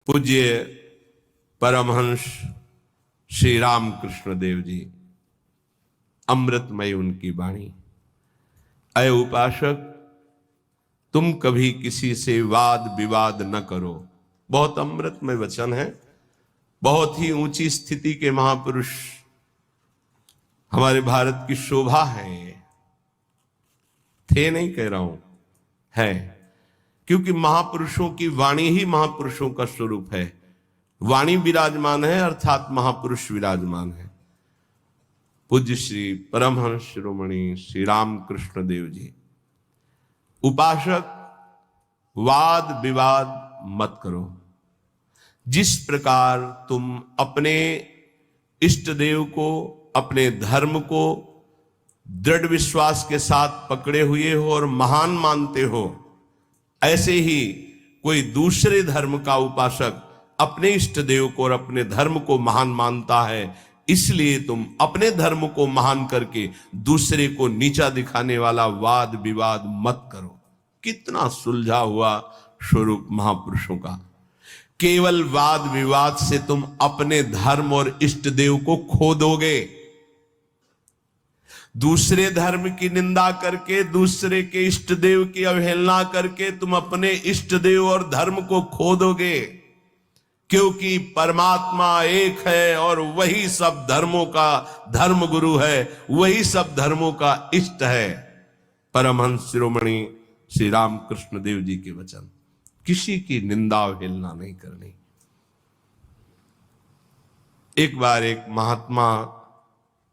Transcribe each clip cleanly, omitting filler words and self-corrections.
पूज्य परमहंस श्री रामकृष्ण देव जी, अमृतमय उनकी वाणी। अय उपासक, तुम कभी किसी से वाद विवाद न करो। बहुत अमृतमय वचन है। बहुत ही ऊंची स्थिति के महापुरुष हमारे भारत की शोभा है। थे नहीं कह रहा हूं, है, क्योंकि महापुरुषों की वाणी ही महापुरुषों का स्वरूप है। वाणी विराजमान है अर्थात महापुरुष विराजमान है। पूज्य श्री परमहंस शिरोमणि श्री रामकृष्ण देव जी, उपासक, वाद विवाद मत करो। जिस प्रकार तुम अपने इष्ट देव को, अपने धर्म को दृढ़ विश्वास के साथ पकड़े हुए हो और महान मानते हो, ऐसे ही कोई दूसरे धर्म का उपासक अपने इष्ट देव को और अपने धर्म को महान मानता है। इसलिए तुम अपने धर्म को महान करके दूसरे को नीचा दिखाने वाला वाद विवाद मत करो। कितना सुलझा हुआ स्वरूप महापुरुषों का। केवल वाद विवाद से तुम अपने धर्म और इष्ट देव को खो दोगे। दूसरे धर्म की निंदा करके, दूसरे के इष्ट देव की अवहेलना करके तुम अपने इष्ट देव और धर्म को खो दोगे, क्योंकि परमात्मा एक है और वही सब धर्मों का धर्म गुरु है, वही सब धर्मों का इष्ट है। परमहंस शिरोमणि श्री रामकृष्ण देव जी के वचन। किसी की निंदा अवहेलना नहीं करनी। एक बार एक महात्मा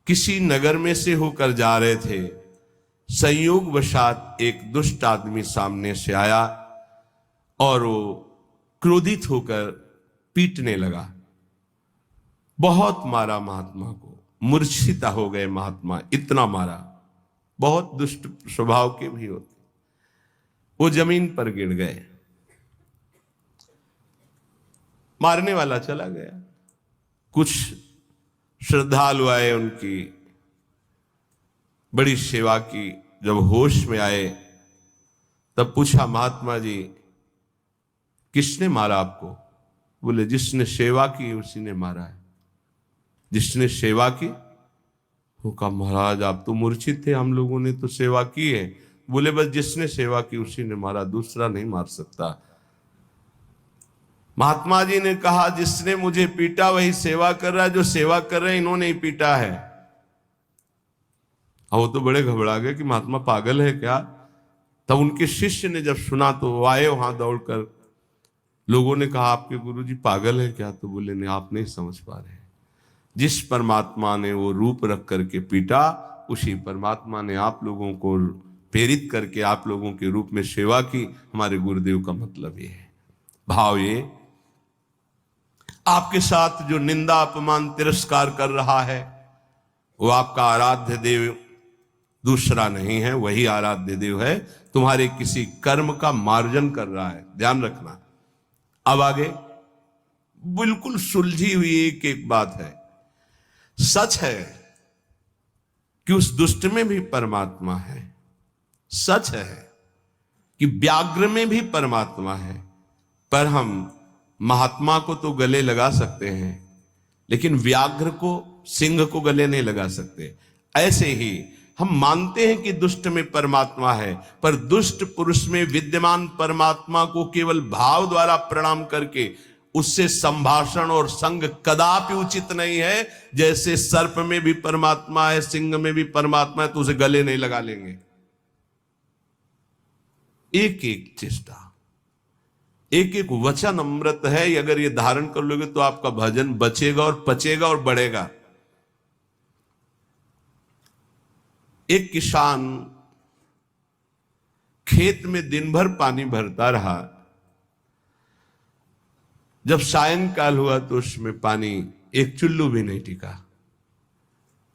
किसी नगर में से होकर जा रहे थे। संयोगवशात एक दुष्ट आदमी सामने से आया और वो क्रोधित होकर पीटने लगा। बहुत मारा महात्मा को, मूर्छिता हो गए महात्मा, इतना मारा। बहुत दुष्ट स्वभाव के भी होते। वो जमीन पर गिर गए। मारने वाला चला गया। कुछ श्रद्धालु आए, उनकी बड़ी सेवा की। जब होश में आए तब पूछा, महात्मा जी किसने मारा आपको? बोले, जिसने सेवा की उसी ने मारा है। जिसने सेवा की? वो कहा, महाराज आप तो मूर्छित थे, हम लोगों ने तो सेवा की है। बोले, बस जिसने सेवा की उसी ने मारा, दूसरा नहीं मार सकता। महात्मा जी ने कहा, जिसने मुझे पीटा वही सेवा कर रहा है, जो सेवा कर रहे हैं इन्होंने ही पीटा है। वो तो बड़े घबरा गए कि महात्मा पागल है क्या। तब उनके शिष्य ने जब सुना तो वो आए वहां दौड़कर। लोगों ने कहा, आपके गुरुजी पागल है क्या? तो बोले, नहीं, आप नहीं समझ पा रहे। जिस परमात्मा ने वो रूप रख करके पीटा, उसी परमात्मा ने आप लोगों को प्रेरित करके आप लोगों के रूप में सेवा की। हमारे गुरुदेव का मतलब ये है। भाव ये, आपके साथ जो निंदा अपमान तिरस्कार कर रहा है वो आपका आराध्य देव दूसरा नहीं है, वही आराध्य देव है, तुम्हारे किसी कर्म का मार्जन कर रहा है, ध्यान रखना। अब आगे बिल्कुल सुलझी हुई एक एक बात है। सच है कि उस दुष्ट में भी परमात्मा है, सच है कि व्याघ्र में भी परमात्मा है, पर हम महात्मा को तो गले लगा सकते हैं, लेकिन व्याघ्र को, सिंह को गले नहीं लगा सकते। ऐसे ही हम मानते हैं कि दुष्ट में परमात्मा है, पर दुष्ट पुरुष में विद्यमान परमात्मा को केवल भाव द्वारा प्रणाम करके उससे संभाषण और संग कदापि उचित नहीं है। जैसे सर्प में भी परमात्मा है, सिंह में भी परमात्मा है, तो उसे गले नहीं लगा लेंगे। एक एक चेष्टा, एक एक वचन अमृत है। अगर ये धारण कर लोगे तो आपका भजन बचेगा और पचेगा और बढ़ेगा। एक किसान खेत में दिन भर पानी भरता रहा, जब सायंकाल हुआ तो उसमें पानी एक चुल्लू भी नहीं टिका।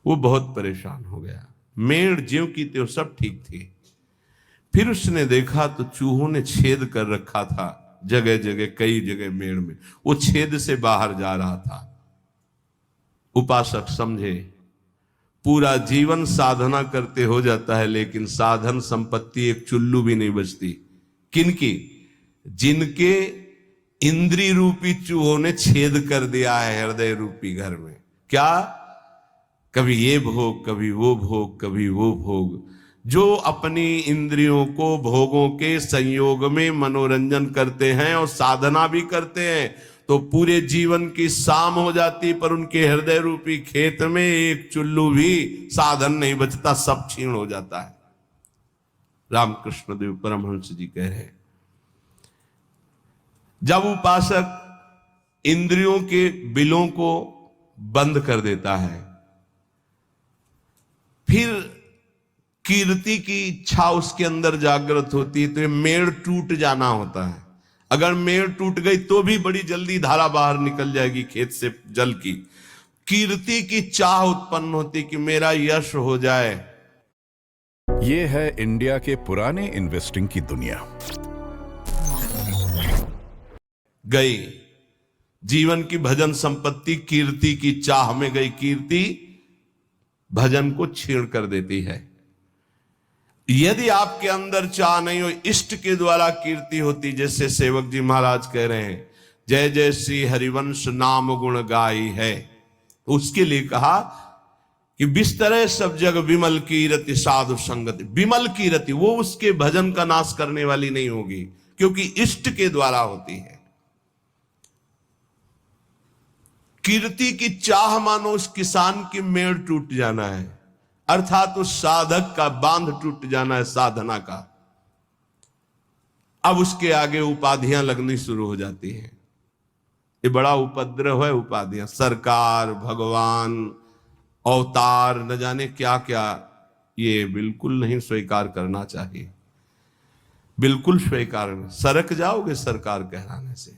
वो बहुत परेशान हो गया। मेड़ ज्यों की त्यों सब ठीक थी। फिर उसने देखा तो चूहों ने छेद कर रखा था, जगह जगह, कई जगह मेड़ में वो छेद से बाहर जा रहा था। उपासक समझे, पूरा जीवन साधना करते हो जाता है, लेकिन साधन संपत्ति एक चुल्लू भी नहीं बचती। किनकी? जिनके इंद्री रूपी चूहों ने छेद कर दिया है हृदय रूपी घर में। क्या? कभी ये भोग, कभी वो भोग, कभी वो भोग। जो अपनी इंद्रियों को भोगों के संयोग में मनोरंजन करते हैं और साधना भी करते हैं, तो पूरे जीवन की शाम हो जाती, पर उनके हृदय रूपी खेत में एक चुल्लू भी साधन नहीं बचता, सब क्षीण हो जाता है। रामकृष्ण देव परमहंस जी कह रहे हैं, जब उपासक इंद्रियों के बिलों को बंद कर देता है, फिर कीर्ति की इच्छा उसके अंदर जागृत होती है, तो ये मेड़ टूट जाना होता है। अगर मेड़ टूट गई तो भी बड़ी जल्दी धारा बाहर निकल जाएगी खेत से जल की। कीर्ति की चाह उत्पन्न होती कि मेरा यश हो जाए। ये है इंडिया के पुराने इन्वेस्टिंग की दुनिया। गई जीवन की भजन संपत्ति कीर्ति की चाह में गई। कीर्ति भजन को छीण कर देती है। यदि आपके अंदर चाह नहीं हो, इष्ट के द्वारा कीर्ति होती, जैसे सेवक जी महाराज कह रहे हैं, जय जय श्री हरिवंश नाम गुण गाई है, उसके लिए कहा कि बिस्तरे सब जग विमल कीरति साधु संगति। विमल कीरति वो उसके भजन का नाश करने वाली नहीं होगी, क्योंकि इष्ट के द्वारा होती है। कीर्ति की चाह मानो उस किसान की मेड़ टूट जाना है, अर्थात उस साधक का बांध टूट जाना है साधना का। अब उसके आगे उपाधियां लगनी शुरू हो जाती हैं। ये बड़ा उपद्रव है उपाधियां। सरकार, भगवान, अवतार, न जाने क्या क्या, ये बिल्कुल नहीं स्वीकार करना चाहिए, बिल्कुल स्वीकार नहीं। सरक जाओगे सरकार कहलाने से।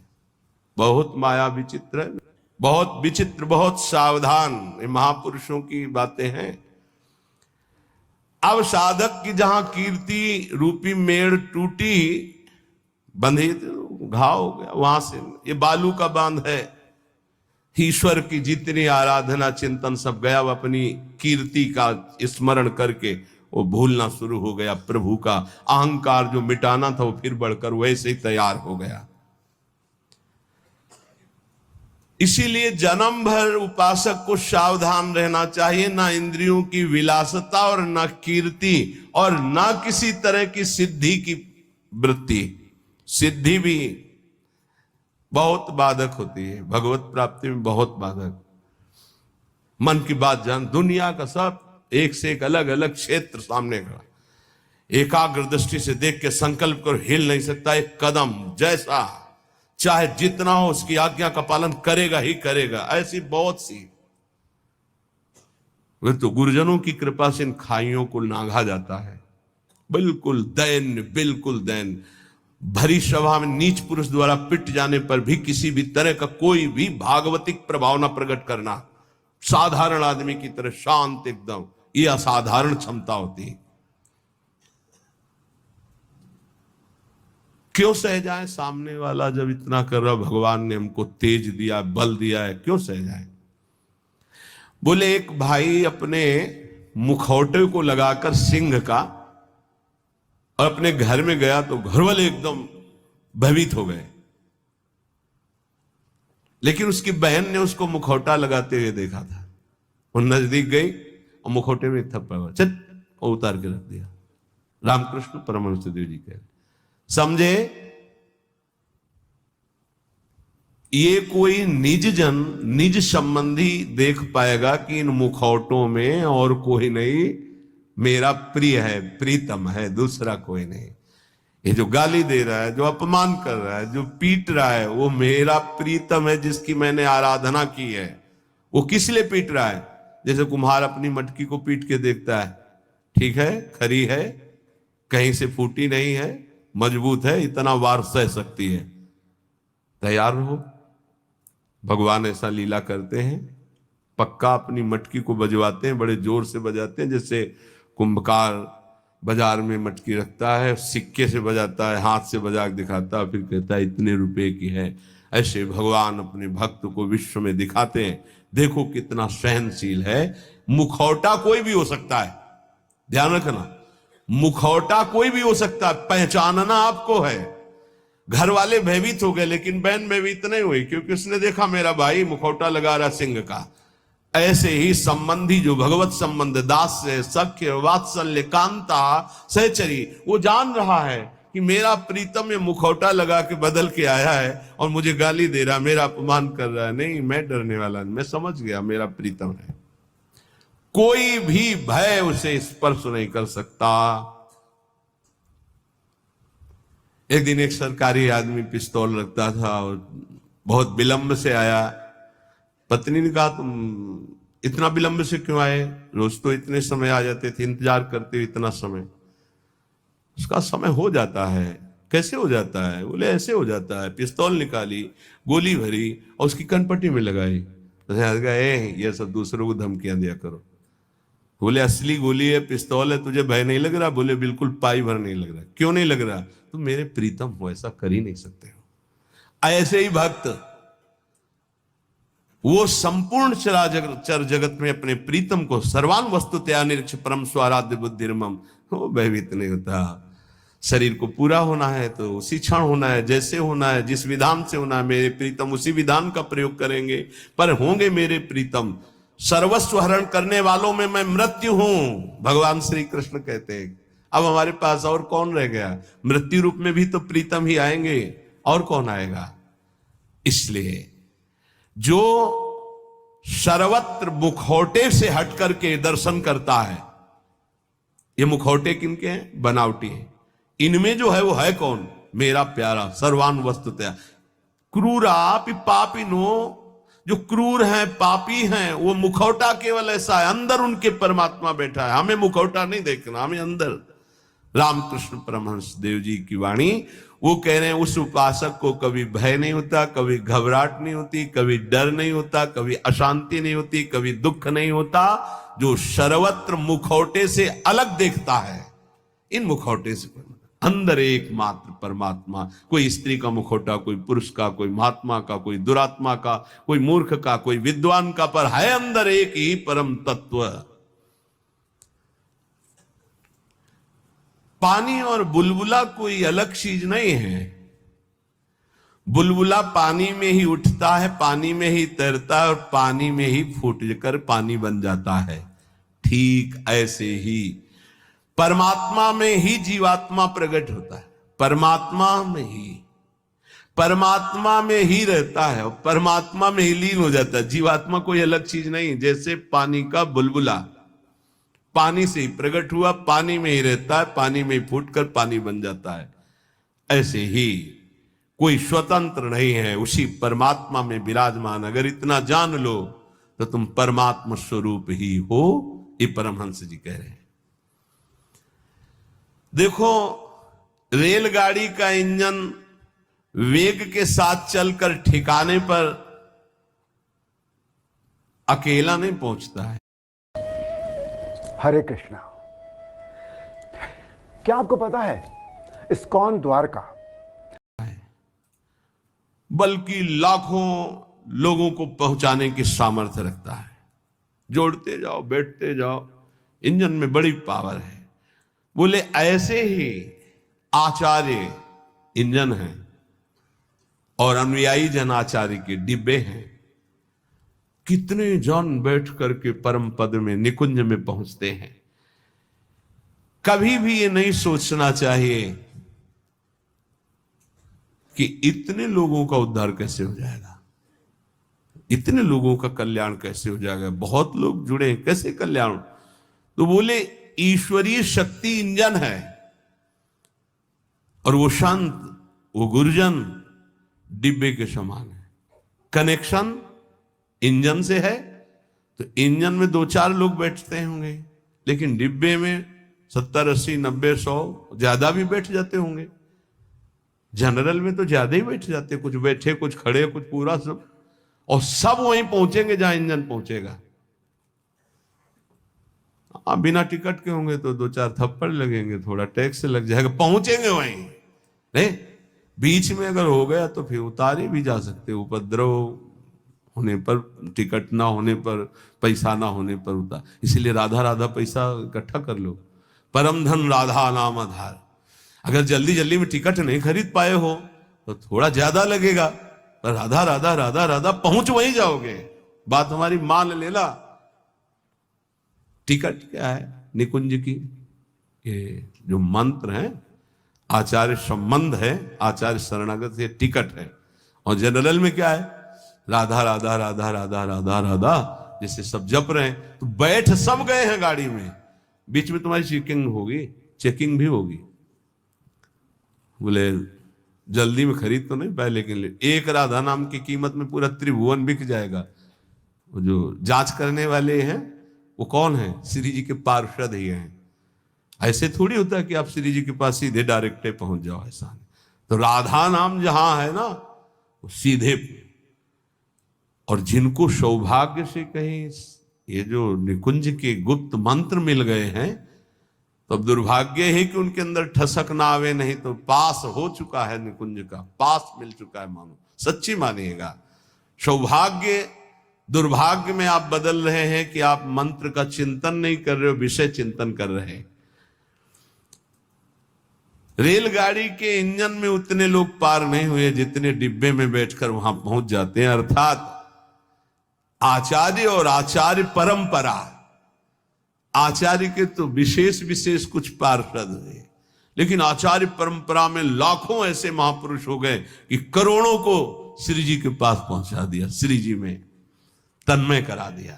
बहुत माया विचित्र है, बहुत विचित्र, बहुत सावधान। ये महापुरुषों की बातें हैं। अब साधक की जहां कीर्ति रूपी मेड़ टूटी, बंधे तो घाव हो गया वहां से। ये बालू का बांध है। ईश्वर की जितनी आराधना चिंतन सब गया, वो अपनी कीर्ति का स्मरण करके वो भूलना शुरू हो गया। प्रभु का अहंकार जो मिटाना था वो फिर बढ़कर वैसे ही तैयार हो गया। इसीलिए जन्म भर उपासक को सावधान रहना चाहिए, ना इंद्रियों की विलासता और ना कीर्ति और ना किसी तरह की सिद्धि की वृत्ति। सिद्धि भी बहुत बाधक होती है, भगवत प्राप्ति में बहुत बाधक। मन की बात जान, दुनिया का सब एक से एक अलग अलग क्षेत्र सामने खड़ा, एकाग्र दृष्टि से देख के संकल्प कर हिल नहीं सकता एक कदम। जैसा चाहे जितना हो उसकी आज्ञा का पालन करेगा ही करेगा। ऐसी बहुत सी, वे तो गुरुजनों की कृपा से इन खाइयों को नांगा जाता है। बिल्कुल दैन्य, बिल्कुल दैन्य। भरी सभा में नीच पुरुष द्वारा पिट जाने पर भी किसी भी तरह का कोई भी भागवतिक प्रभाव न प्रकट करना, साधारण आदमी की तरह शांत एकदम, ये असाधारण क्षमता होती है। क्यों सह जाए? सामने वाला जब इतना कर रहा, भगवान ने हमको तेज दिया, बल दिया है, क्यों सह जाए? बोले एक भाई अपने मुखौटे को लगाकर सिंह का और अपने घर में गया तो घर वाले एकदम भयभीत हो गए, लेकिन उसकी बहन ने उसको मुखौटा लगाते हुए देखा था। वो नजदीक गई और मुखौटे में थप्पड़ हुआ, चल, और उतार के रख दिया। रामकृष्ण परमहंस देव जी कह रहे, समझे? ये कोई निज जन, निज संबंधी देख पाएगा कि इन मुखौटों में और कोई नहीं, मेरा प्रिय है, प्रीतम है, दूसरा कोई नहीं। ये जो गाली दे रहा है, जो अपमान कर रहा है, जो पीट रहा है, वो मेरा प्रीतम है, जिसकी मैंने आराधना की है। वो किस लिए पीट रहा है? जैसे कुम्हार अपनी मटकी को पीट के देखता है, ठीक है, खरी है, कहीं से फूटी नहीं है, मजबूत है, इतना वार सह सकती है, तैयार रहो। भगवान ऐसा लीला करते हैं, पक्का अपनी मटकी को बजवाते हैं, बड़े जोर से बजाते हैं, जैसे कुंभकार बाजार में मटकी रखता है, सिक्के से बजाता है, हाथ से बजा के दिखाता है, फिर कहता है इतने रुपए की है। ऐसे भगवान अपने भक्त को विश्व में दिखाते हैं, देखो कितना सहनशील है। मुखौटा कोई भी हो सकता है, ध्यान रखना, मुखौटा कोई भी हो सकता है, पहचानना आपको है। घर वाले भयभीत हो गए, लेकिन बहन भयभीत नहीं हुई, क्योंकि उसने देखा मेरा भाई मुखौटा लगा रहा सिंह का। ऐसे ही संबंधी जो भगवत संबंध, दास से सख्य, वात्सल्य, कांता, सहचरी, वो जान रहा है कि मेरा प्रीतम ये मुखौटा लगा के बदल के आया है और मुझे गाली दे रहा, मेरा अपमान कर रहा है। नहीं, मैं डरने वाला नहीं, मैं समझ गया मेरा प्रीतम है। कोई भी भय उसे स्पर्श नहीं कर सकता। एक दिन एक सरकारी आदमी पिस्तौल रखता था और बहुत विलंब से आया। पत्नी ने कहा, तुम इतना विलंब से क्यों आए? रोज तो इतने समय आ जाते थे, इंतजार करते हुए इतना समय। उसका समय हो जाता है। कैसे हो जाता है? बोले ऐसे हो जाता है। पिस्तौल निकाली, गोली भरी और उसकी कनपट्टी में लगाई। ये सब दूसरों को धमकियां दिया करो। बोले असली गोली है, पिस्तौल है, तुझे भय नहीं लग रहा? बोले बिल्कुल पाई भर नहीं लग रहा। क्यों नहीं लग रहा? तुम मेरे प्रीतम हो, ऐसा कर ही नहीं सकते हो। ऐसे ही भक्त, वो संपूर्ण चर जगत में अपने प्रीतम को सर्वान वस्तु त्या निरीक्ष परम स्वाराध्य बुद्धिर्मम, वो भयभीत नहीं होता। शरीर को पूरा होना है तो उसी क्षण होना है, जैसे होना है, जिस विधान से होना है, मेरे प्रीतम उसी विधान का प्रयोग करेंगे, पर होंगे मेरे प्रीतम। सर्वस्व हरण करने वालों में मैं मृत्यु हूं, भगवान श्री कृष्ण कहते हैं। अब हमारे पास और कौन रह गया? मृत्यु रूप में भी तो प्रीतम ही आएंगे, और कौन आएगा? इसलिए जो सर्वत्र मुखौटे से हट करके दर्शन करता है, ये मुखौटे किनके हैं? बनावटी हैं। इनमें जो है वो है कौन? मेरा प्यारा, सर्वान वस्तुतया। क्रूरापि पापिनो, जो क्रूर हैं, पापी हैं, वो मुखौटा केवल ऐसा है, अंदर उनके परमात्मा बैठा है। हमें मुखौटा नहीं देखना, हमें अंदर। रामकृष्ण परमहंस देव जी की वाणी, वो कह रहे हैं उस उपासक को कभी भय नहीं होता, कभी घबराहट नहीं होती, कभी डर नहीं होता, कभी अशांति नहीं होती, कभी दुख नहीं होता, जो सर्वत्र मुखौटे से अलग देखता है। इन मुखौटे से अंदर एकमात्र परमात्मा। कोई स्त्री का मुखौटा, कोई पुरुष का, कोई महात्मा का, कोई दुरात्मा का, कोई मूर्ख का, कोई विद्वान का, पर है अंदर एक ही परम तत्व। पानी और बुलबुला कोई अलग चीज नहीं है। बुलबुला पानी में ही उठता है, पानी में ही तैरता है और पानी में ही फूट कर पानी बन जाता है। ठीक ऐसे ही परमात्मा में ही जीवात्मा प्रकट होता है, परमात्मा में ही रहता है और परमात्मा में ही लीन हो जाता है। जीवात्मा कोई अलग चीज नहीं। जैसे पानी का बुलबुला पानी से ही प्रकट हुआ, पानी में ही रहता है, पानी में ही फूटकर पानी बन जाता है, ऐसे ही कोई स्वतंत्र नहीं है, उसी परमात्मा में विराजमान। अगर इतना जान लो तो तुम परमात्मा स्वरूप ही हो, ये परमहंस जी कह रहे हैं। देखो, रेलगाड़ी का इंजन वेग के साथ चलकर ठिकाने पर अकेला नहीं पहुंचता है। हरे कृष्णा। क्या आपको पता है इस्कॉन द्वारका बल्कि लाखों लोगों को पहुंचाने की सामर्थ्य रखता है। जोड़ते जाओ, बैठते जाओ, इंजन में बड़ी पावर है। बोले ऐसे ही आचार्य इंजन है और अनुयायी जन आचार्य के डिब्बे हैं। कितने जन बैठ करके परम पद में, निकुंज में पहुंचते हैं। कभी भी ये नहीं सोचना चाहिए कि इतने लोगों का उद्धार कैसे हो जाएगा, इतने लोगों का कल्याण कैसे हो जाएगा, बहुत लोग जुड़े हैं, कैसे कल्याण। तो बोले ईश्वरीय शक्ति इंजन है और वो शांत, वो गुरुजन डिब्बे के समान है। कनेक्शन इंजन से है तो इंजन में 2-4 लोग बैठते होंगे, लेकिन डिब्बे में 70, 80, 90, 100 ज्यादा भी बैठ जाते होंगे। जनरल में तो ज्यादा ही बैठ जाते, कुछ बैठे, कुछ खड़े, कुछ पूरा सब, और सब वहीं पहुंचेंगे जहां इंजन पहुंचेगा। आप बिना टिकट के होंगे तो 2-4 थप्पड़ लगेंगे, थोड़ा टैक्स लग जाएगा, पहुंचेंगे वहीं। नहीं, बीच में अगर हो गया तो फिर उतारे भी जा सकते, उपद्रव होने पर, टिकट ना होने पर, पैसा ना होने पर उतार। इसलिए राधा राधा पैसा इकट्ठा कर लो, परम धन राधा नाम आधार। अगर जल्दी जल्दी में टिकट नहीं खरीद पाए हो तो थोड़ा ज्यादा लगेगा, पर राधा राधा राधा राधा पहुंच वहीं जाओगे। बात हमारी मान लेना। टिकट क्या है निकुंज की? ये जो मंत्र है, आचार्य संबंध है, आचार्य शरणागत, ये टिकट है। और जनरल में क्या है? राधा राधा राधा राधा राधा राधा, जैसे सब जप रहे हैं। तो बैठ सब गए हैं गाड़ी में, बीच में तुम्हारी चेकिंग होगी, चेकिंग भी होगी। बोले जल्दी में खरीद तो नहीं पाए, लेकिन एक राधा नाम की कीमत में पूरा त्रिभुवन बिक जाएगा। वो जो जांच करने वाले हैं वो कौन है? श्री जी के पार्षद ही हैं। ऐसे थोड़ी होता है कि आप श्री जी के पास सीधे डायरेक्ट पहुंच जाओ, ऐसा नहीं। तो राधा नाम जहां है ना, वो सीधे। और जिनको सौभाग्य से कहीं ये जो निकुंज के गुप्त मंत्र मिल गए हैं, तो अब दुर्भाग्य है कि उनके अंदर ठसक ना आवे, नहीं तो पास हो चुका है निकुंज का, पास मिल चुका है, मानो सच्ची मानिएगा। सौभाग्य दुर्भाग्य में आप बदल रहे हैं कि आप मंत्र का चिंतन नहीं कर रहे हो, विषय चिंतन कर रहे हैं। रेलगाड़ी के इंजन में उतने लोग पार नहीं हुए जितने डिब्बे में बैठकर वहां पहुंच जाते हैं। अर्थात आचार्य और आचार्य परंपरा, आचार्य के तो विशेष विशेष कुछ पार्षद हुए, लेकिन आचार्य परंपरा में लाखों ऐसे महापुरुष हो गए कि करोड़ों को श्री जी के पास पहुंचा दिया, श्री जी में तन्मय करा दिया।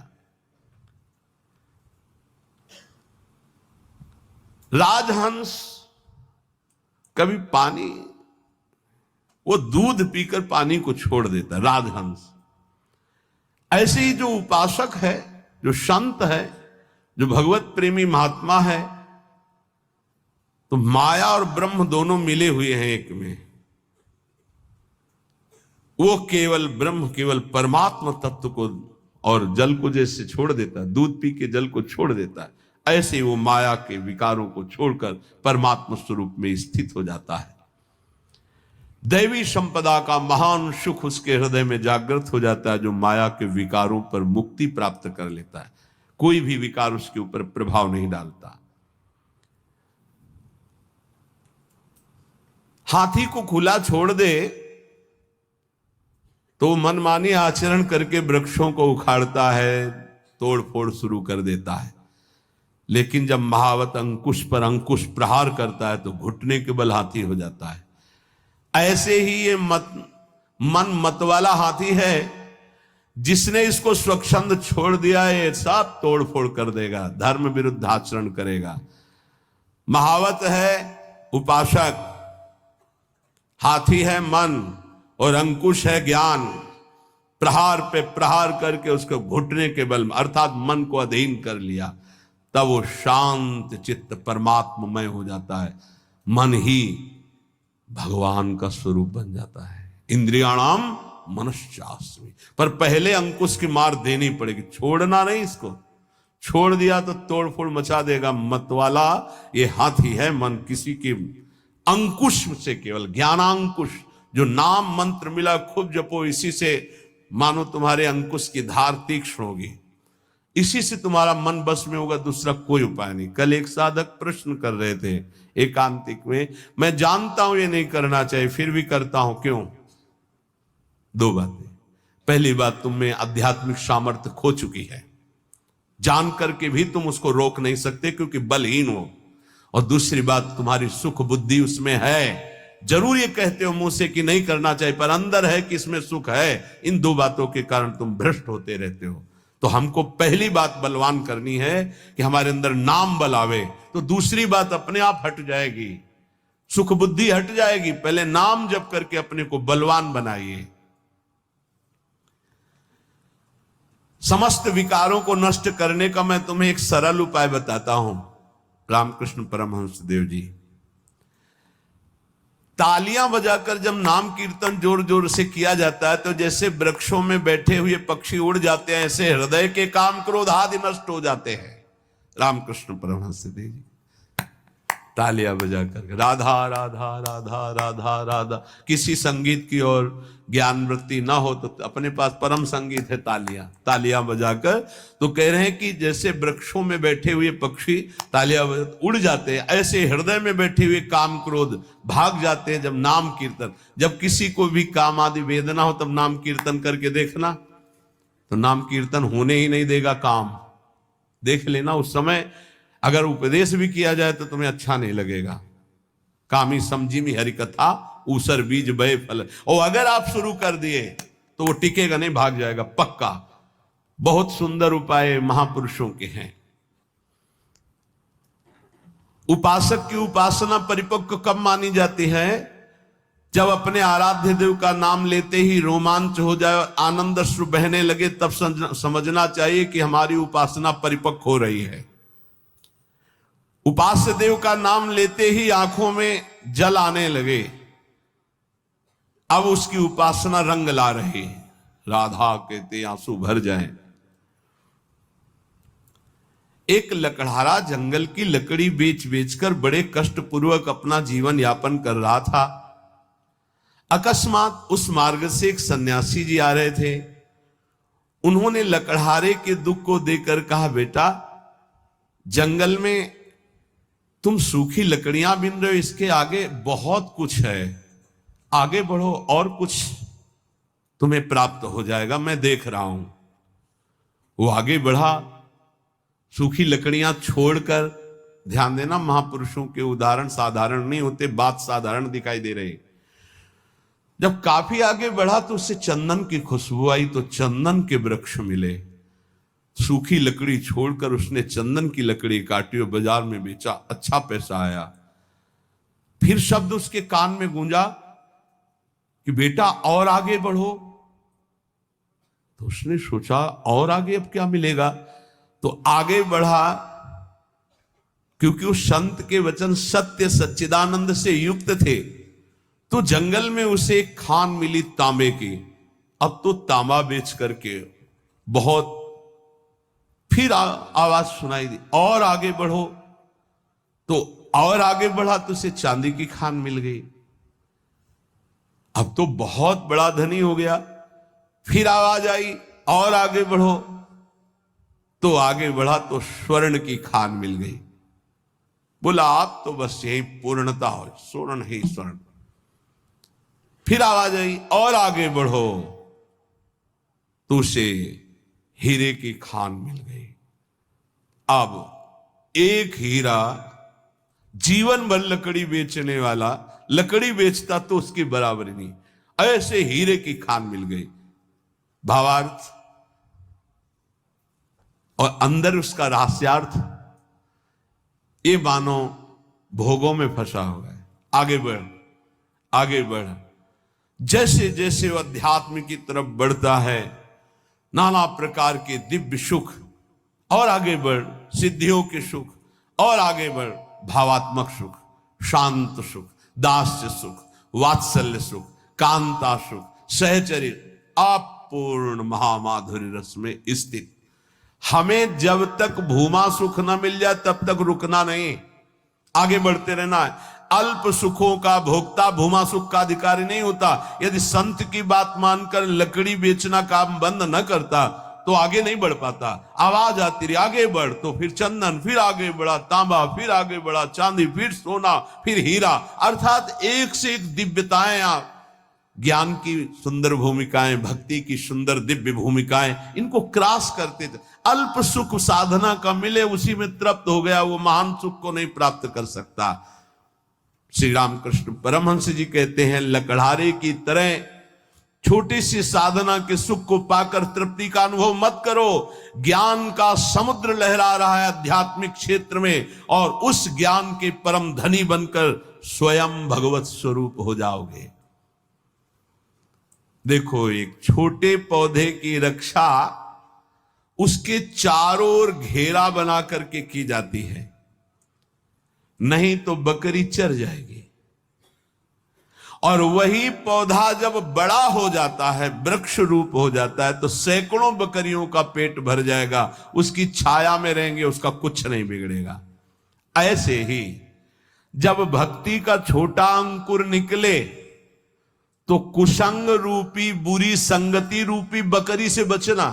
राजहंस कभी पानी, वो दूध पीकर पानी को छोड़ देता, राजहंस। ऐसे ही जो उपासक है, जो संत है, जो भगवत प्रेमी महात्मा है, तो माया और ब्रह्म दोनों मिले हुए हैं एक में। वो केवल ब्रह्म, केवल परमात्मा तत्व को और जल को जैसे छोड़ देता है, दूध पी के जल को छोड़ देता है, ऐसे वो माया के विकारों को छोड़कर परमात्मा स्वरूप में स्थित हो जाता है। दैवी संपदा का महान सुख उसके हृदय में जागृत हो जाता है, जो माया के विकारों पर मुक्ति प्राप्त कर लेता है। कोई भी विकार उसके ऊपर प्रभाव नहीं डालता। हाथी को खुला छोड़ दे तो मनमानी आचरण करके वृक्षों को उखाड़ता है, तोड़ फोड़ शुरू कर देता है। लेकिन जब महावत अंकुश पर अंकुश प्रहार करता है तो घुटने के बल हाथी हो जाता है। ऐसे ही ये मन मतवाला हाथी है, जिसने इसको स्वच्छंद छोड़ दिया है, ये सब तोड़ फोड़ कर देगा, धर्म विरुद्ध आचरण करेगा। महावत है उपासक, हाथी है मन और अंकुश है ज्ञान। प्रहार पे प्रहार करके उसको घुटने के बल, अर्थात मन को अधीन कर लिया, तब वो शांत चित्त परमात्ममय हो जाता है। मन ही भगवान का स्वरूप बन जाता है। इंद्रियाणाम मनश्चास्मि, पर पहले अंकुश की मार देनी पड़ेगी, छोड़ना नहीं। इसको छोड़ दिया तो तोड़ फोड़ मचा देगा। मतवाला ये हाथी है मन, किसी के अंकुश से, केवल ज्ञानांकुश जो नाम मंत्र मिला खूब जपो, इसी से मानो तुम्हारे अंकुश की धार तीक्ष्ण होगी, इसी से तुम्हारा मन बस में होगा, दूसरा कोई उपाय नहीं। कल एक साधक प्रश्न कर रहे थे एकांतिक में, मैं जानता हूं ये नहीं करना चाहिए फिर भी करता हूं, क्यों? दो बातें। पहली बात, तुम में आध्यात्मिक सामर्थ्य खो चुकी है, जान करके भी तुम उसको रोक नहीं सकते क्योंकि बलहीन हो। और दूसरी बात, तुम्हारी सुख बुद्धि उसमें है, जरूर ये कहते हो मुंह से कि नहीं करना चाहिए, पर अंदर है कि इसमें सुख है। इन दो बातों के कारण तुम भ्रष्ट होते रहते हो। तो हमको पहली बात बलवान करनी है कि हमारे अंदर नाम बल आवे, तो दूसरी बात अपने आप हट जाएगी, सुख बुद्धि हट जाएगी। पहले नाम जप करके अपने को बलवान बनाइए। समस्त विकारों को नष्ट करने का मैं तुम्हें एक सरल उपाय बताता हूं। रामकृष्ण परमहंस देव जी, तालियां बजाकर जब नाम कीर्तन जोर जोर से किया जाता है तो जैसे वृक्षों में बैठे हुए पक्षी उड़ जाते हैं, ऐसे हृदय के काम क्रोध आदि नष्ट हो जाते हैं। रामकृष्ण परमहंस देव जी तालियां बजाकर राधा राधा राधा राधा राधा, किसी संगीत की ओर ज्ञान वृत्ति ना हो तो अपने पास परम संगीत है तालियां बजाकर, तो कह रहे हैं कि जैसे वृक्षों में बैठे हुए पक्षी तालियां उड़ जाते हैं, ऐसे हृदय में बैठे हुए काम क्रोध भाग जाते हैं जब नाम कीर्तन। जब किसी को भी काम आदि वेदना हो तब नाम कीर्तन करके देखना, तो नाम कीर्तन होने ही नहीं देगा काम। देख लेना, उस समय अगर उपदेश भी किया जाए तो तुम्हें अच्छा नहीं लगेगा। कामी समझी में हरि कथा ऊसर बीज बय फल, और अगर आप शुरू कर दिए तो वो टिकेगा नहीं, भाग जाएगा पक्का। बहुत सुंदर उपाय महापुरुषों के हैं। उपासक की उपासना परिपक्व कब मानी जाती है? जब अपने आराध्य देव का नाम लेते ही रोमांच हो जाए और आनंद अश्रु बहने लगे, तब समझना चाहिए कि हमारी उपासना परिपक्व हो रही है। उपास्य देव का नाम लेते ही आंखों में जल आने लगे, अब उसकी उपासना रंग ला रही। राधा कहते आंसू भर जाएं। एक लकड़हारा जंगल की लकड़ी बेच बेचकर बड़े कष्ट पूर्वक अपना जीवन यापन कर रहा था। अकस्मात उस मार्ग से एक सन्यासी जी आ रहे थे। उन्होंने लकड़हारे के दुख को देखकर कहा, बेटा जंगल में तुम सूखी लकड़ियां बिन रहे हो, इसके आगे बहुत कुछ है, आगे बढ़ो और कुछ तुम्हें प्राप्त हो जाएगा, मैं देख रहा हूं। वो आगे बढ़ा, सूखी लकड़ियां छोड़कर। ध्यान देना, महापुरुषों के उदाहरण साधारण नहीं होते, बात साधारण दिखाई दे रही। जब काफी आगे बढ़ा तो उससे चंदन की खुशबू आई, तो चंदन के वृक्ष मिले। सूखी लकड़ी छोड़कर उसने चंदन की लकड़ी काटी और बाजार में बेचा, अच्छा पैसा आया। फिर शब्द उसके कान में गूंजा कि बेटा और आगे बढ़ो। तो उसने सोचा और आगे अब क्या मिलेगा, तो आगे बढ़ा, क्योंकि उस संत के वचन सत्य सच्चिदानंद से युक्त थे। तो जंगल में उसे एक खान मिली तांबे की। अब तो तांबा बेच करके बहुत, फिर आवाज सुनाई दी और आगे बढ़ो, तो और आगे बढ़ा तो उसे चांदी की खान मिल गई। अब तो बहुत बड़ा धनी हो गया। फिर आवाज आई और आगे बढ़ो, तो आगे बढ़ा तो स्वर्ण की खान मिल गई। बोला आप तो बस यही पूर्णता हो, स्वर्ण ही स्वर्ण। फिर आवाज आई और आगे बढ़ो, तो उसे हीरे की खान मिल गई। अब एक हीरा जीवन भर लकड़ी बेचने वाला लकड़ी बेचता तो उसकी बराबरी नहीं, ऐसे हीरे की खान मिल गई। भावार्थ और अंदर उसका रहस्यार्थ, ये मानो भोगों में फंसा हुआ है। आगे बढ़, आगे बढ़। जैसे जैसे वो अध्यात्म की तरफ बढ़ता है, नाना प्रकार के दिव्य सुख, और आगे बढ़ सिद्धियों के सुख, और आगे बढ़ भावात्मक सुख, शांत सुख, दास्य सुख, वात्सल्य सुख, कांता सुख, सहचर्य, अपूर्ण महामाधुर्य रस में स्थित। हमें जब तक भूमा सुख न मिल जाए तब तक रुकना नहीं, आगे बढ़ते रहना है। अल्प सुखों का भोक्ता भूमा सुख का अधिकारी नहीं होता। यदि संत की बात मानकर लकड़ी बेचना काम बंद न करता तो आगे नहीं बढ़ पाता। आवाज आती रही आगे बढ़, तो फिर चंदन, फिर आगे बढ़ा तांबा, फिर आगे बढ़ा चांदी, फिर सोना, फिर हीरा, अर्थात एक से एक दिव्यताएं, आप ज्ञान की सुंदर भूमिकाएं, भक्ति की सुंदर दिव्य भूमिकाएं, इनको क्रॉस करते थे। अल्प सुख साधना का मिले उसी में तृप्त हो गया, वो महान सुख को नहीं प्राप्त कर सकता। श्री रामकृष्ण परमहंस जी कहते हैं, लकड़हारे की तरह छोटी सी साधना के सुख को पाकर तृप्ति का अनुभव मत करो। ज्ञान का समुद्र लहरा रहा है आध्यात्मिक क्षेत्र में, और उस ज्ञान के परम धनी बनकर स्वयं भगवत स्वरूप हो जाओगे। देखो, एक छोटे पौधे की रक्षा उसके चारों ओर घेरा बना करके की जाती है, नहीं तो बकरी चर जाएगी। और वही पौधा जब बड़ा हो जाता है, वृक्ष रूप हो जाता है, तो सैकड़ों बकरियों का पेट भर जाएगा, उसकी छाया में रहेंगे, उसका कुछ नहीं बिगड़ेगा। ऐसे ही जब भक्ति का छोटा अंकुर निकले तो कुसंग रूपी बुरी संगति रूपी बकरी से बचना।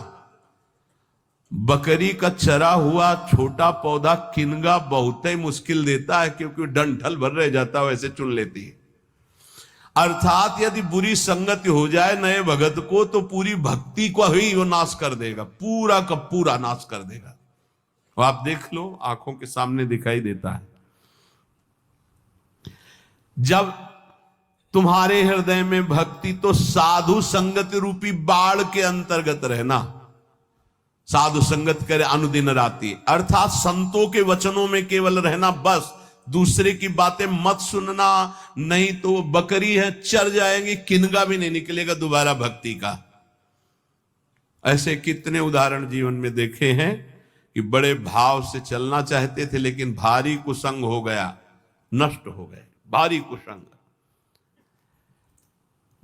बकरी का चरा हुआ छोटा पौधा किनगा बहुत ही मुश्किल देता है, क्योंकि डंठल भर रह जाता है, वैसे चुन लेती है। अर्थात यदि बुरी संगति हो जाए नए भगत को, तो पूरी भक्ति को ही वो नाश कर देगा, पूरा का पूरा नाश कर देगा। और आप देख लो, आंखों के सामने दिखाई देता है। जब तुम्हारे हृदय में भक्ति, तो साधु संगत रूपी बाढ़ के अंतर्गत रहना। साधु संगत करे अनुदिन राति, अर्थात संतों के वचनों में केवल रहना, बस दूसरे की बातें मत सुनना, नहीं तो वो बकरी है, चर जाएंगे, किनगा भी नहीं निकलेगा दोबारा भक्ति का। ऐसे कितने उदाहरण जीवन में देखे हैं कि बड़े भाव से चलना चाहते थे, लेकिन भारी कुसंग हो गया, नष्ट हो गए, भारी कुसंग।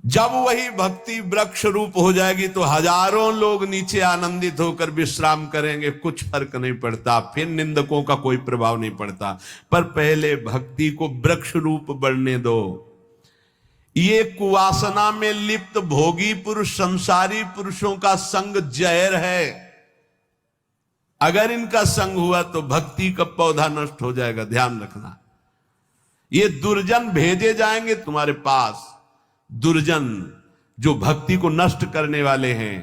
जब वही भक्ति वृक्ष रूप हो जाएगी तो हजारों लोग नीचे आनंदित होकर विश्राम करेंगे, कुछ फर्क नहीं पड़ता, फिर निंदकों का कोई प्रभाव नहीं पड़ता। पर पहले भक्ति को वृक्ष रूप बढ़ने दो। ये कुवासना में लिप्त भोगी पुरुष, संसारी पुरुषों का संग जहर है। अगर इनका संग हुआ तो भक्ति का पौधा नष्ट हो जाएगा, ध्यान रखना। ये दुर्जन भेजे जाएंगे तुम्हारे पास, दुर्जन जो भक्ति को नष्ट करने वाले हैं,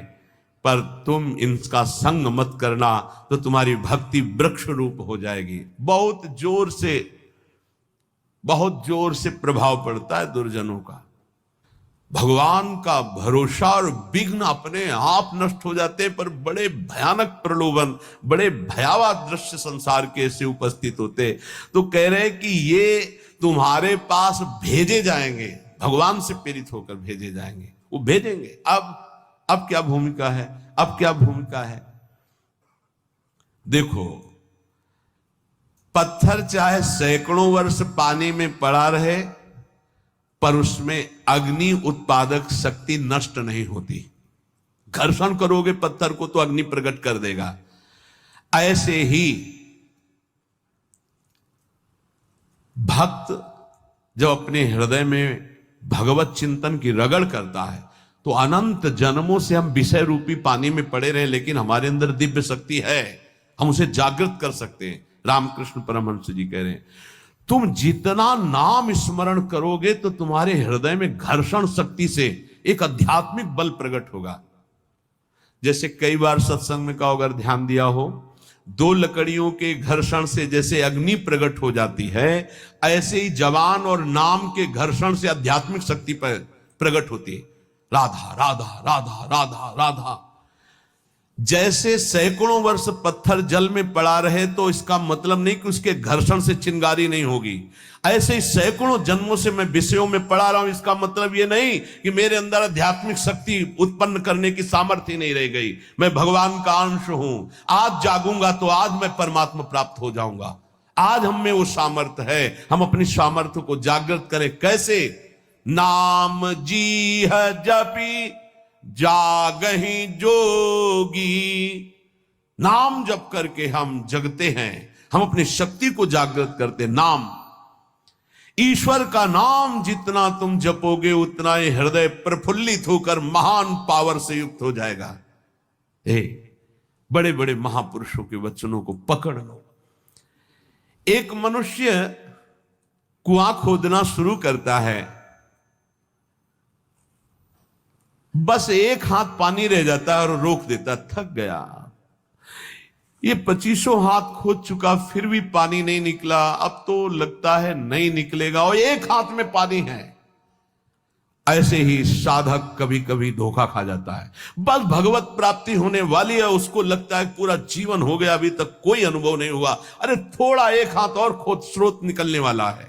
पर तुम इनका संग मत करना, तो तुम्हारी भक्ति वृक्ष रूप हो जाएगी। बहुत जोर से प्रभाव पड़ता है दुर्जनों का। भगवान का भरोसा और विघ्न अपने आप नष्ट हो जाते हैं, पर बड़े भयानक प्रलोभन, बड़े भयावह दृश्य संसार के ऐसे उपस्थित होते। तो कह रहे कि ये तुम्हारे पास भेजे जाएंगे, भगवान से प्रेरित होकर भेजे जाएंगे, वो भेजेंगे। अब क्या भूमिका है, अब क्या भूमिका है? देखो, पत्थर चाहे सैकड़ों वर्ष पानी में पड़ा रहे, पर उसमें अग्नि उत्पादक शक्ति नष्ट नहीं होती। घर्षण करोगे पत्थर को तो अग्नि प्रकट कर देगा। ऐसे ही भक्त जब अपने हृदय में भगवत चिंतन की रगड़ करता है, तो अनंत जन्मों से हम विषय रूपी पानी में पड़े रहे, लेकिन हमारे अंदर दिव्य शक्ति है, हम उसे जागृत कर सकते हैं। रामकृष्ण परमहंस जी कह रहे हैं, तुम जितना नाम स्मरण करोगे तो तुम्हारे हृदय में घर्षण शक्ति से एक आध्यात्मिक बल प्रकट होगा। जैसे कई बार सत्संग में कहा, अगर ध्यान दिया हो, दो लकड़ियों के घर्षण से जैसे अग्नि प्रकट हो जाती है, ऐसे ही जवान और नाम के घर्षण से आध्यात्मिक शक्ति पर प्रकट होती है। राधा राधा राधा राधा राधा। जैसे सैकड़ों वर्ष पत्थर जल में पड़ा रहे तो इसका मतलब नहीं कि उसके घर्षण से चिंगारी नहीं होगी। ऐसे ही सैकड़ों जन्मों से मैं विषयों में पड़ा रहा हूं, इसका मतलब यह नहीं कि मेरे अंदर आध्यात्मिक शक्ति उत्पन्न करने की सामर्थ्य नहीं रह गई। मैं भगवान का अंश हूं। आज जागूंगा तो आज मैं परमात्मा प्राप्त हो जाऊंगा। आज हम में वो सामर्थ्य है, हम अपनी सामर्थ्य को जागृत करें। कैसे? नाम जी है जपी जागहि जोगी। नाम जप करके हम जगते हैं, हम अपनी शक्ति को जागृत करते। नाम ईश्वर का नाम जितना तुम जपोगे उतना ही हृदय प्रफुल्लित होकर महान पावर से युक्त हो जाएगा। बड़े बड़े महापुरुषों के वचनों को पकड़ लो। एक मनुष्य कुआं खोदना शुरू करता है, बस एक हाथ पानी रह जाता है और रोक देता, थक गया। ये 25 हाथ खोद चुका, फिर भी पानी नहीं निकला, अब तो लगता है नहीं निकलेगा, और एक हाथ में पानी है। ऐसे ही साधक कभी कभी धोखा खा जाता है। बस भगवत प्राप्ति होने वाली है, उसको लगता है पूरा जीवन हो गया, अभी तक कोई अनुभव नहीं हुआ। अरे थोड़ा एक हाथ और खोद, स्रोत निकलने वाला है।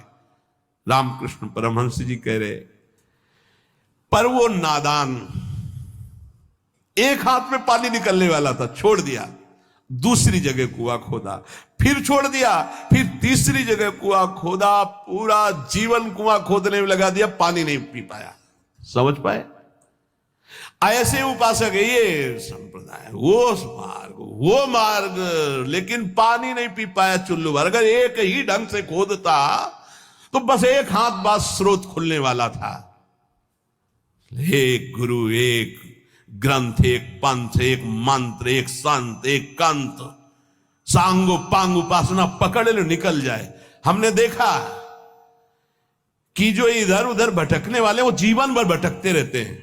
रामकृष्ण परमहंस जी कह रहे, पर वो नादान, एक हाथ में पानी निकलने वाला था, छोड़ दिया, दूसरी जगह कुआं खोदा, फिर छोड़ दिया, फिर तीसरी जगह कुआं खोदा, पूरा जीवन कुआं खोदने में लगा दिया, पानी नहीं पी पाया। समझ पाए? ऐसे उपासक है ये संप्रदाय, वो मार्ग, लेकिन पानी नहीं पी पाया चुल्लू भर। अगर एक ही ढंग से खोदता तो बस एक हाथ बाद स्रोत खुलने वाला था। एक गुरु, एक ग्रंथ, एक पंथ, एक मंत्र, एक संत, एक कंत, सांगो पांग उपासना पकड़ लो, निकल जाए। हमने देखा कि जो इधर उधर भटकने वाले वो जीवन भर भटकते रहते हैं,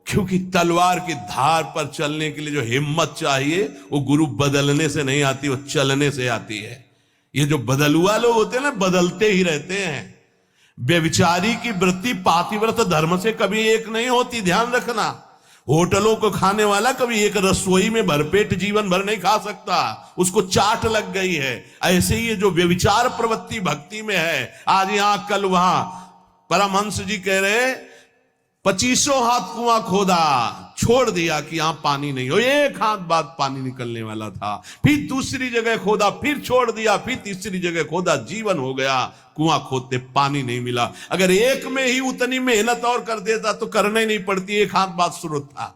क्योंकि तलवार की धार पर चलने के लिए जो हिम्मत चाहिए वो गुरु बदलने से नहीं आती, वो चलने से आती है। ये जो बदलुआ लोग होते हैं ना, बदलते ही रहते हैं। व्यभिचारी की वृत्ति पातिव्रत धर्म से कभी एक नहीं होती, ध्यान रखना। होटलों को खाने वाला कभी एक रसोई में भरपेट जीवन भर नहीं खा सकता, उसको चाट लग गई है। ऐसे ही ये जो व्यभिचार प्रवृत्ति भक्ति में है, आज यहां कल वहां, परमहंस जी कह रहे 25 हाथ कुआं खोदा, छोड़ दिया कि यहां पानी नहीं हो, एक हाथ बाद पानी निकलने वाला था, फिर दूसरी जगह खोदा, फिर छोड़ दिया, फिर तीसरी जगह खोदा, जीवन हो गया, कुआं खोदते पानी नहीं मिला। अगर एक में ही उतनी मेहनत और कर देता तो करना ही नहीं पड़ती, एक हाथ बाद स्रोत था।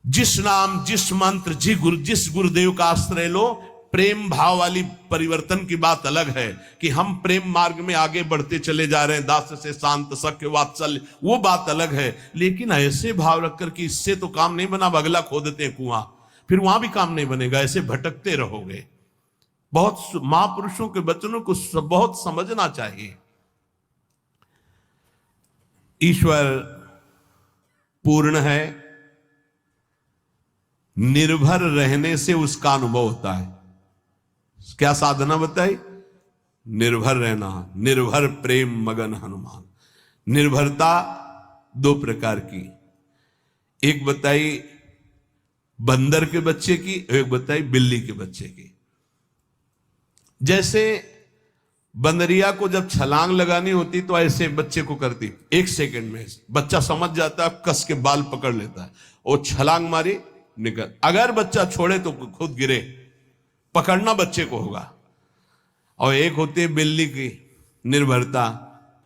जिस नाम, जिस मंत्र, जिस गुरुदेव का आश्रय लो, प्रेम भाव वाली परिवर्तन की बात अलग है कि हम प्रेम मार्ग में आगे बढ़ते चले जा रहे हैं, दास से शांत, सख्य, वात्सल्य, वो बात अलग है। लेकिन ऐसे भाव रखकर कि इससे तो काम नहीं बना, अगला खोदते हैं कुआं, फिर वहां भी काम नहीं बनेगा, ऐसे भटकते रहोगे। बहुत महापुरुषों के वचनों को बहुत समझना चाहिए। ईश्वर पूर्ण है, निर्भर रहने से उसका अनुभव होता है। क्या साधना बताई? निर्भर रहना, निर्भर प्रेम मगन हनुमान। निर्भरता दो प्रकार की, एक बताई बंदर के बच्चे की, एक बताई बिल्ली के बच्चे की। जैसे बंदरिया को जब छलांग लगानी होती तो ऐसे बच्चे को करती, 1 सेकंड में बच्चा समझ जाता है, कस के बाल पकड़ लेता है और छलांग मारी, निकल। अगर बच्चा छोड़े तो खुद गिरे, पकड़ना बच्चे को होगा। और एक होती है बिल्ली की निर्भरता।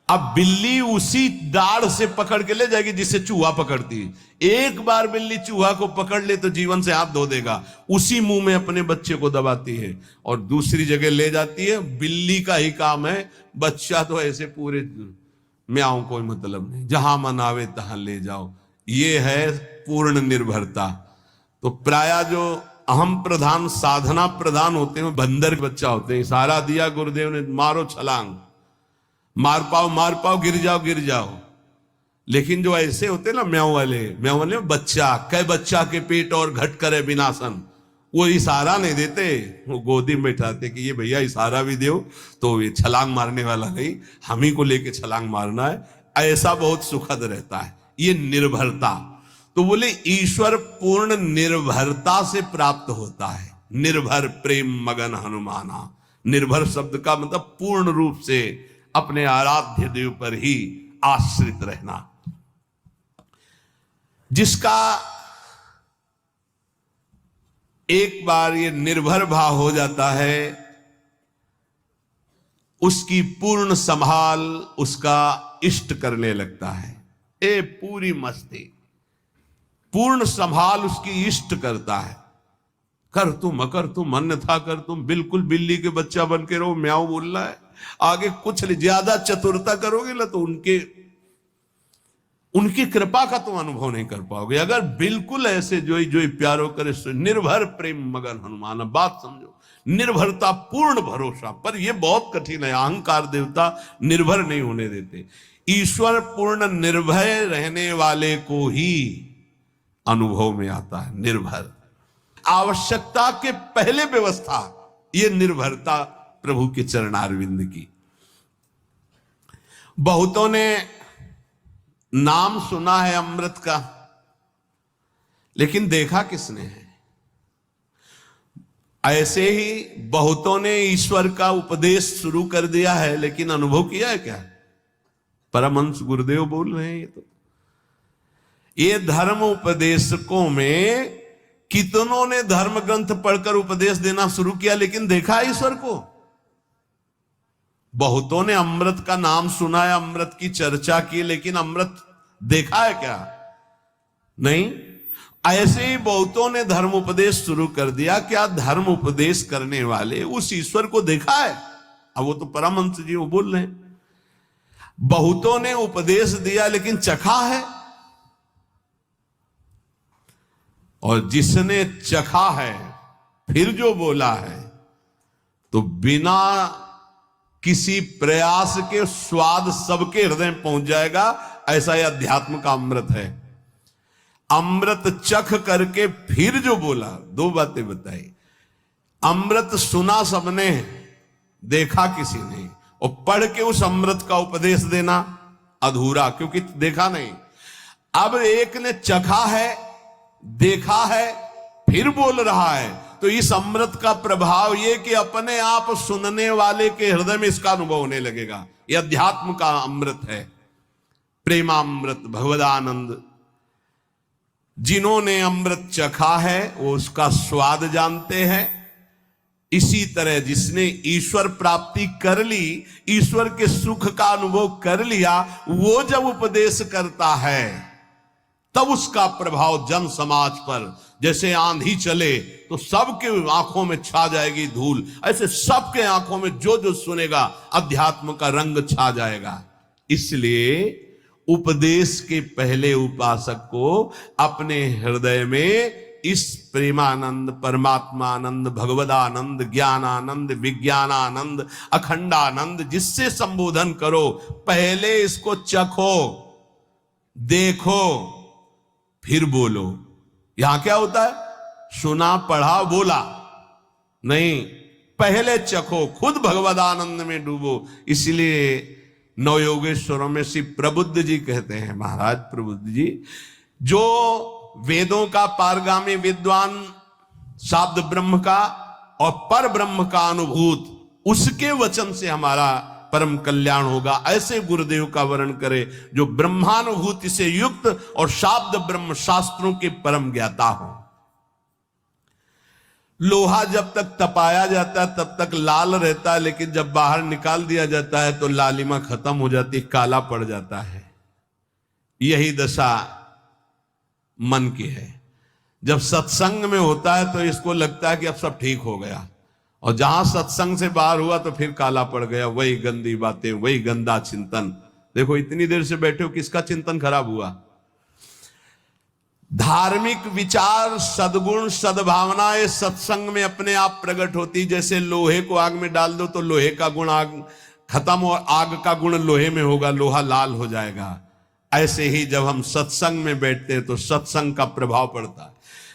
अब बिल्ली उसी दाढ़ से पकड़ के ले जाएगी जिससे चूहा पकड़ती है। एक बार बिल्ली चूहा को पकड़ ले तो जीवन से हाथ धो देगा, उसी मुंह में अपने बच्चे को दबाती है और दूसरी जगह ले जाती है। बिल्ली का ही काम है, बच्चा तो ऐसे पूरे म्याऊं, कोई मतलब नहीं, जहां मन आवे तहां ले जाओ। ये है पूर्ण निर्भरता। तो प्राय जो अहम प्रधान, साधना प्रधान होते हैं, बंदर के बच्चा होते हैं। इशारा दिया गुरुदेव ने, मारो छलांग, मार पाओ, गिर जाओ। लेकिन जो ऐसे होते हैं ना म्याऊ वाले बच्चा कै बच्चा के पेट और घट करे विनाशन, वो इशारा नहीं देते, वो गोदी में बैठाते कि ये भैया इशारा भी दो तो ये छलांग मारने वाला नहीं, हम ही को लेके छलांग मारना है। ऐसा बहुत सुखद रहता है ये निर्भरता। तो बोले ईश्वर पूर्ण निर्भरता से प्राप्त होता है। निर्भर प्रेम मगन हनुमाना। निर्भर शब्द का मतलब पूर्ण रूप से अपने आराध्य देव पर ही आश्रित रहना। जिसका एक बार ये निर्भर भाव हो जाता है, उसकी पूर्ण संभाल उसका इष्ट करने लगता है। पूरी मस्ती, पूर्ण संभाल उसकी इष्ट करता है। कर तुम, अकर तुम, अन्यथा कर तुम। बिल्कुल बिल्ली के बच्चा बन के रहो, म्याऊ बोल रहा है, आगे कुछ नहीं, ज्यादा चतुरता करोगे ना तो उनकी कृपा का तुम अनुभव नहीं कर पाओगे। अगर बिल्कुल ऐसे जोई जोई प्यारो करे सो निर्भर प्रेम मगन हनुमान, बात समझो, निर्भरता पूर्ण भरोसा। पर यह बहुत कठिन है, अहंकार देवता निर्भर नहीं होने देते। ईश्वर पूर्ण निर्भय रहने वाले को ही अनुभव में आता है निर्भर। आवश्यकता के पहले व्यवस्था, यह निर्भरता प्रभु के चरणारविंद की। बहुतों ने नाम सुना है अमृत का, लेकिन देखा किसने है? ऐसे ही बहुतों ने ईश्वर का उपदेश शुरू कर दिया है, लेकिन अनुभव किया है क्या? परमहंस गुरुदेव बोल रहे हैं ये धर्म उपदेशकों में कितनों ने धर्म ग्रंथ पढ़कर उपदेश देना शुरू किया, लेकिन देखा ईश्वर को? बहुतों ने अमृत का नाम सुना है, अमृत की चर्चा की, लेकिन अमृत देखा है क्या? नहीं। ऐसे ही बहुतों ने धर्म उपदेश शुरू कर दिया, क्या धर्म उपदेश करने वाले उस ईश्वर को देखा है? अब वो तो परमहंस जी वो बोल रहे हैं, बहुतों ने उपदेश दिया लेकिन चखा है। और जिसने चखा है फिर जो बोला है, तो बिना किसी प्रयास के स्वाद सबके हृदय में पहुंच जाएगा। ऐसा ही अध्यात्म का अमृत है। अमृत चख करके फिर जो बोला, दो बातें बताई। अमृत सुना सबने, देखा किसी ने, और पढ़ के उस अमृत का उपदेश देना अधूरा, क्योंकि देखा नहीं। अब एक ने चखा है, देखा है, फिर बोल रहा है, तो इस अमृत का प्रभाव यह कि अपने आप सुनने वाले के हृदय में इसका अनुभव होने लगेगा। यह अध्यात्म का अमृत है, प्रेमामृत, भगवदानंद। जिन्होंने अमृत चखा है वो उसका स्वाद जानते हैं। इसी तरह जिसने ईश्वर प्राप्ति कर ली, ईश्वर के सुख का अनुभव कर लिया, वो जब उपदेश करता है तब उसका प्रभाव जन समाज पर जैसे आंधी चले तो सबके आंखों में छा जाएगी धूल, ऐसे सबके आंखों में जो जो सुनेगा अध्यात्म का रंग छा जाएगा। इसलिए उपदेश के पहले उपासक को अपने हृदय में इस प्रेमानंद, परमात्मानंद, भगवदानंद, ज्ञानानंद, विज्ञानानंद, अखंडानंद जिससे संबोधन करो, पहले इसको चखो, देखो, फिर बोलो। यहां क्या होता है? सुना, पढ़ा, बोला नहीं, पहले चखो, खुद भगवदानंद में डूबो। इसलिए नवयोगेश्वरों में श्री प्रबुद्ध जी कहते हैं, महाराज प्रबुद्ध जी, जो वेदों का पारगामी विद्वान, शाब्द ब्रह्म का और पर ब्रह्म का अनुभूत, उसके वचन से हमारा परम कल्याण होगा, ऐसे गुरुदेव का वर्ण करे जो ब्रह्मानुभूति से युक्त और शाब्द ब्रह्म शास्त्रों के परम ज्ञाता हो। लोहा जब तक तपाया जाता है तब तक लाल रहता है, लेकिन जब बाहर निकाल दिया जाता है तो लालिमा खत्म हो जाती, काला पड़ जाता है। यही दशा मन की है। जब सत्संग में होता है तो इसको लगता है कि अब सब ठीक हो गया, और जहां सत्संग से बाहर हुआ तो फिर काला पड़ गया, वही गंदी बातें, वही गंदा चिंतन। देखो इतनी देर से बैठे हो, किसका चिंतन खराब हुआ? धार्मिक विचार, सद्गुण, सद्भावना ये सत्संग में अपने आप प्रकट होती। जैसे लोहे को आग में डाल दो तो लोहे का गुण आग खत्म और आग का गुण लोहे में होगा, लोहा लाल हो जाएगा। ऐसे ही जब हम सत्संग में बैठते हैं तो सत्संग का प्रभाव पड़ता है।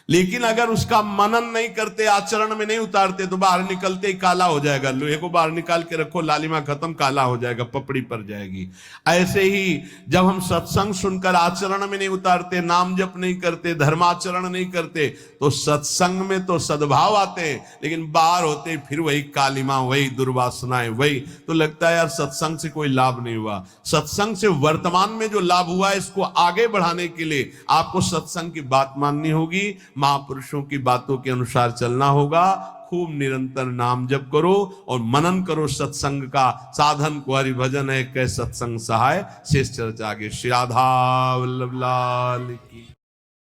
लेकिन अगर उसका मनन नहीं करते, आचरण में नहीं उतारते, तो बाहर निकलते ही काला हो जाएगा। लोहे को बाहर निकाल के रखो, लालिमा खत्म, काला हो जाएगा, पपड़ी पर जाएगी। ऐसे ही जब हम सत्संग सुनकर आचरण में नहीं उतारते, नाम जप नहीं करते, धर्माचरण नहीं करते, तो सत्संग में तो सद्भाव आते हैं, लेकिन बाहर होते फिर वही कालिमा, वही दुर्वासनाएं, वही। तो लगता है यार सत्संग से कोई लाभ नहीं हुआ। सत्संग से वर्तमान में जो लाभ हुआ है, इसको आगे बढ़ाने के लिए आपको सत्संग की बात माननी होगी, महापुरुषों की बातों के अनुसार चलना होगा। खूब निरंतर नाम जप करो और मनन करो सत्संग का। साधन को हरि भजन है, कै सत्संग सहाय। शेष चर्चा आगे। श्री राधा वल्लभ लाल की।